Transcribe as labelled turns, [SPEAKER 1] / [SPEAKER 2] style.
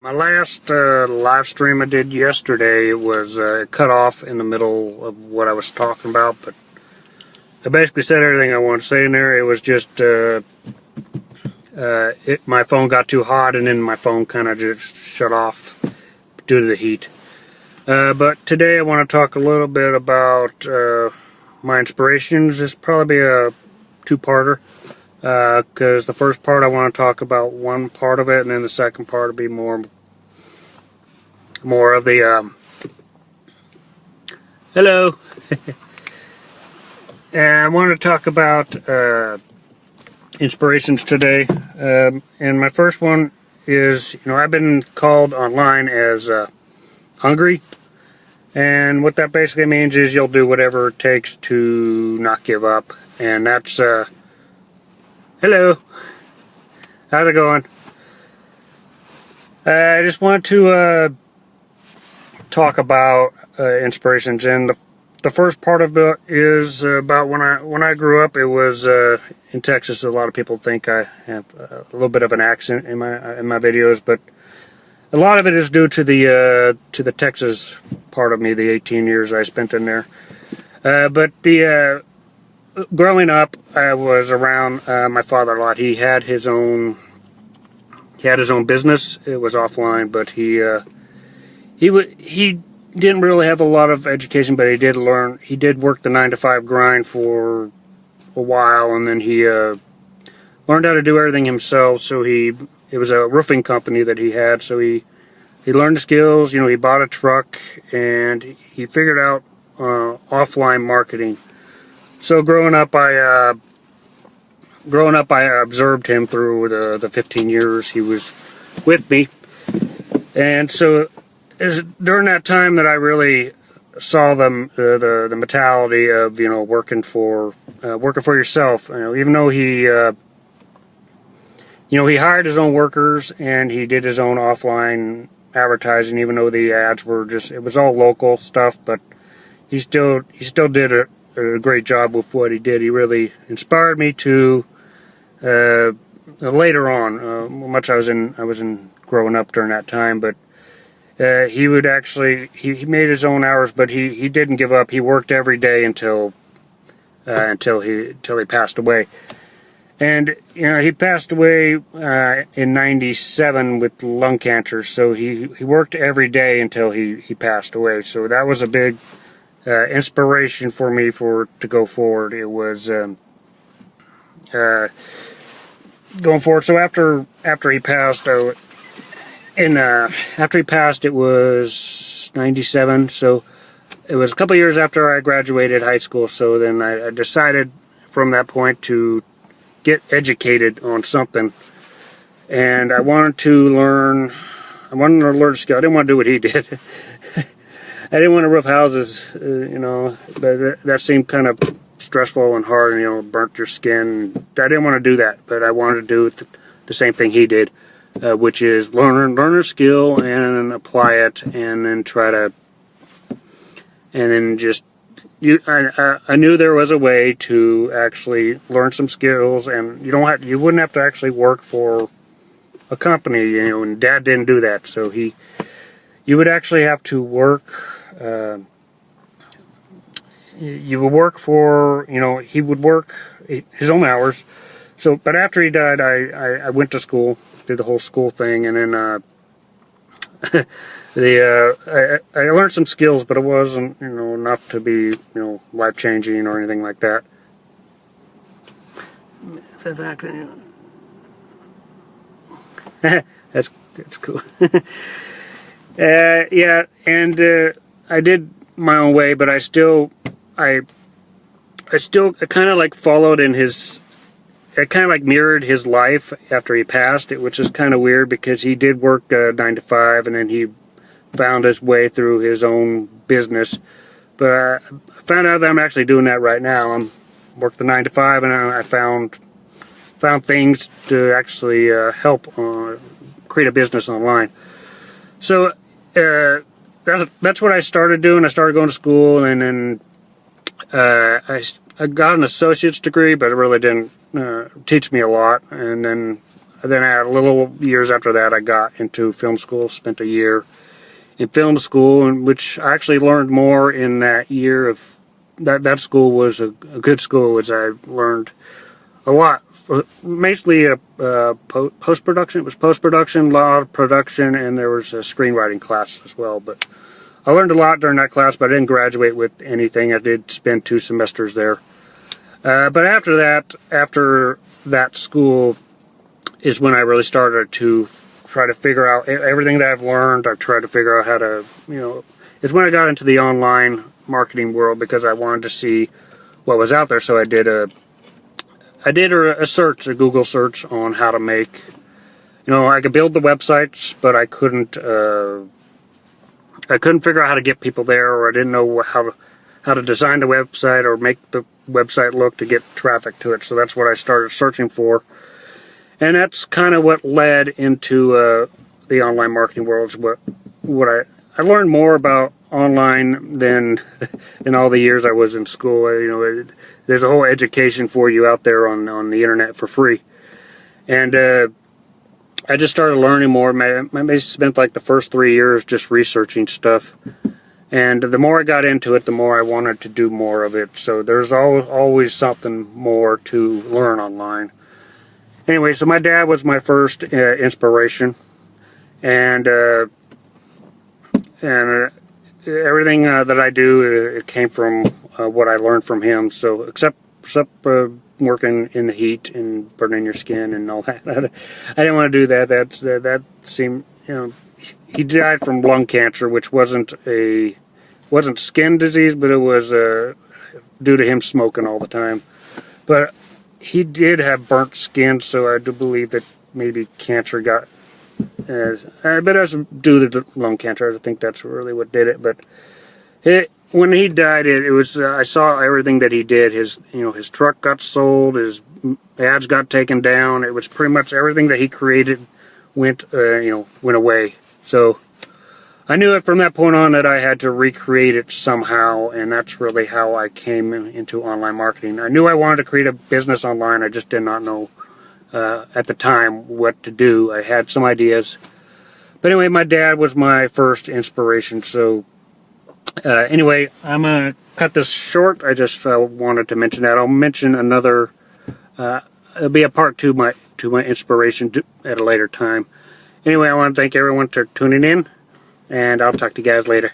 [SPEAKER 1] My last live stream I did yesterday was cut off in the middle of what I was talking about, but I basically said everything I wanted to say in there. It was just my phone got too hot, and then my phone kind of just shut off due to the heat. But today I want to talk a little bit about my inspirations. This will probably be a two-parter, because the first part I want to talk about one part of it, and then the second part will be more of the hello. And I want to talk about inspirations today, and my first one is, I've been called online as hungry, and what that basically means is you'll do whatever it takes to not give up, and that's hello, how's it going? I just want to talk about inspirations, and the first part of it is about when I grew up. It was in Texas. A lot of people think I have a little bit of an accent in my videos, but a lot of it is due to the Texas part of me, the 18 years I spent in there. But growing up, I was around my father a lot. He had his own business. It was offline, but he didn't really have a lot of education, but he did learn. He did work the 9-to-5 grind for a while, and then he learned how to do everything himself. So it was a roofing company that he had. So he learned the skills. He bought a truck, and he figured out offline marketing. So growing up, I observed him through the 15 years he was with me, and so during that time that I really saw the mentality of working for yourself. Even though he hired his own workers and he did his own offline advertising, even though the ads were it was all local stuff, but he still did a great job with what he did. He really inspired me to later on. Much I was in growing up during that time, but he would actually he made his own hours, but he didn't give up. He worked every day until he passed away. And he passed away in '97 with lung cancer. So he worked every day until he passed away. So that was a big inspiration for me to go forward. It was going forward. So after he passed, it was '97. So it was a couple years after I graduated high school. So then I decided from that point to get educated on something, and I wanted to learn a skill. I didn't want to do what he did. I didn't want to roof houses, but that seemed kind of stressful and hard, and burnt your skin. I didn't want to do that, but I wanted to do the same thing he did, which is learn a skill and apply it, and then I knew there was a way to actually learn some skills, and you wouldn't have to actually work for a company, and Dad didn't do that. So you would actually have to work. You would work for, he would work his own hours. So, but after he died, I went to school, did the whole school thing, and then I learned some skills, but it wasn't enough to be life changing or anything like that. That's cool. Yeah, and I did my own way, but I still kind of like followed in his. I kind of like mirrored his life after he passed, which is kind of weird because he did work 9-to-5, and then he found his way through his own business. But I found out that I'm actually doing that right now. I'm work the 9-to-5, and I found things to actually help create a business online. So that's what I started doing. I started going to school, and then I got an associate's degree, but it really didn't teach me a lot. And then then a little years after that, I got into film school, spent a year in film school, in which I actually learned more in that year of that school was a good school, as I learned a lot. Mainly post-production. It was post-production, a lot of production, and there was a screenwriting class as well. But I learned a lot during that class, but I didn't graduate with anything. I did spend 2 semesters there. But after that school is when I really started to try to figure out everything that I've learned. I tried to figure out how to, it's when I got into the online marketing world, because I wanted to see what was out there. So I did a search, a Google search on how to make, I could build the websites, but I couldn't figure out how to get people there, or I didn't know how to design the website or make the website look to get traffic to it. So that's what I started searching for. And that's kind of what led into the online marketing world. Is what I learned more about online than in all the years I was in school. There's a whole education for you out there on the internet for free. And I just started learning more. I spent like the first 3 years just researching stuff. And the more I got into it, the more I wanted to do more of it. So there's always something more to learn online. Anyway, so my dad was my first inspiration. And everything that I do, it came from what I learned from him. So except working in the heat and burning your skin and all that, I didn't want to do that. That seemed, he died from lung cancer, which wasn't skin disease, but it was due to him smoking all the time. But he did have burnt skin, so I do believe that maybe cancer got. But it was due to lung cancer. I think that's really what did it. But when he died, it was I saw everything that he did. His truck got sold. His ads got taken down. It was pretty much everything that he created went away. So I knew it from that point on that I had to recreate it somehow, and that's really how I came into online marketing. I knew I wanted to create a business online. I just did not know at the time what to do. I had some ideas. But anyway, my dad was my first inspiration. So anyway, I'm going to cut this short. I just wanted to mention that. I'll mention another, it'll be a part to my inspiration at a later time. Anyway, I want to thank everyone for tuning in, and I'll talk to you guys later.